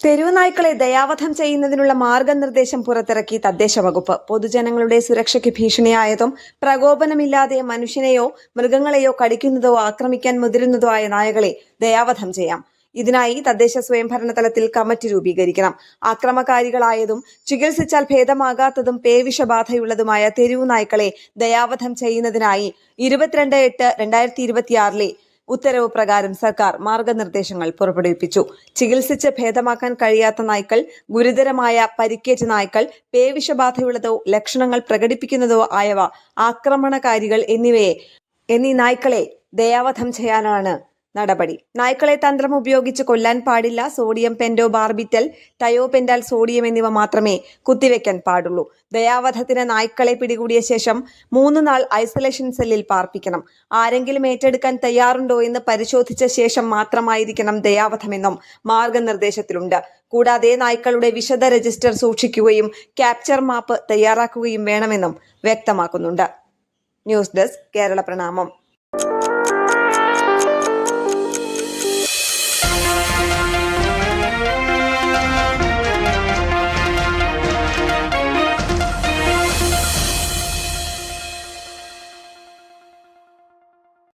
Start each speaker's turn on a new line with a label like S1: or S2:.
S1: തെരുവ് നായ്ക്കളെ ദയാവധം ചെയ്യുന്നതിനുള്ള മാർഗനിർദ്ദേശം പുറത്തിറക്കി തദ്ദേശ വകുപ്പ്. പൊതുജനങ്ങളുടെ സുരക്ഷയ്ക്ക് ഭീഷണിയായതും പ്രകോപനമില്ലാതെ മനുഷ്യനെയോ മൃഗങ്ങളെയോ കടിക്കുന്നതോ ആക്രമിക്കാൻ മുതിരുന്നതോ ആയ നായകളെ ദയാവധം ചെയ്യാം. ഇതിനായി തദ്ദേശ സ്വയംഭരണ തലത്തിൽ കമ്മിറ്റി രൂപീകരിക്കണം. ആക്രമകാരികളായതും ചികിത്സിച്ചാൽ ഭേദമാകാത്തതും പേവിഷബാധയുള്ളതുമായ തെരുവു നായ്ക്കളെ ദയാവധം ചെയ്യുന്നതിനായി 22/8/2026 ഉത്തരവ് പ്രകാരം സർക്കാർ മാർഗനിർദ്ദേശങ്ങൾ പുറപ്പെടുവിപ്പിച്ചു. ചികിത്സിച്ച് ഭേദമാക്കാൻ കഴിയാത്ത നായ്ക്കൾ, ഗുരുതരമായ പരിക്കേറ്റ നായ്ക്കൾ, പേവിഷബാധയുള്ളതോ ലക്ഷണങ്ങൾ പ്രകടിപ്പിക്കുന്നതോ ആയവ, ആക്രമണകാരികൾ എന്നീ നായ്ക്കളെ ദയാവധം ചെയ്യാനാണ് നടപടി. നായ്ക്കളെ തന്ത്രം ഉപയോഗിച്ച് കൊല്ലാൻ പാടില്ല. സോഡിയം പെന്റോബാർബിറ്റൽ, ടയോപെന്റാൽ സോഡിയം എന്നിവ മാത്രമേ കുത്തിവെക്കാൻ പാടുള്ളൂ. ദയാവധത്തിന് നായ്ക്കളെ പിടികൂടിയ ശേഷം 3 നാൾ ഐസൊലേഷൻ സെല്ലിൽ പാർപ്പിക്കണം. ആരെങ്കിലും ഏറ്റെടുക്കാൻ തയ്യാറുണ്ടോ എന്ന് പരിശോധിച്ച ശേഷം മാത്രമായിരിക്കണം ദയാവധമെന്നും മാർഗനിർദ്ദേശത്തിലുണ്ട്. കൂടാതെ നായ്ക്കളുടെ വിശദ രജിസ്റ്റർ സൂക്ഷിക്കുകയും ക്യാപ്ചർ മാപ്പ് തയ്യാറാക്കുകയും വേണമെന്നും വ്യക്തമാക്കുന്നുണ്ട്. ന്യൂസ് ഡെസ്ക് കേരള പ്രണാമം.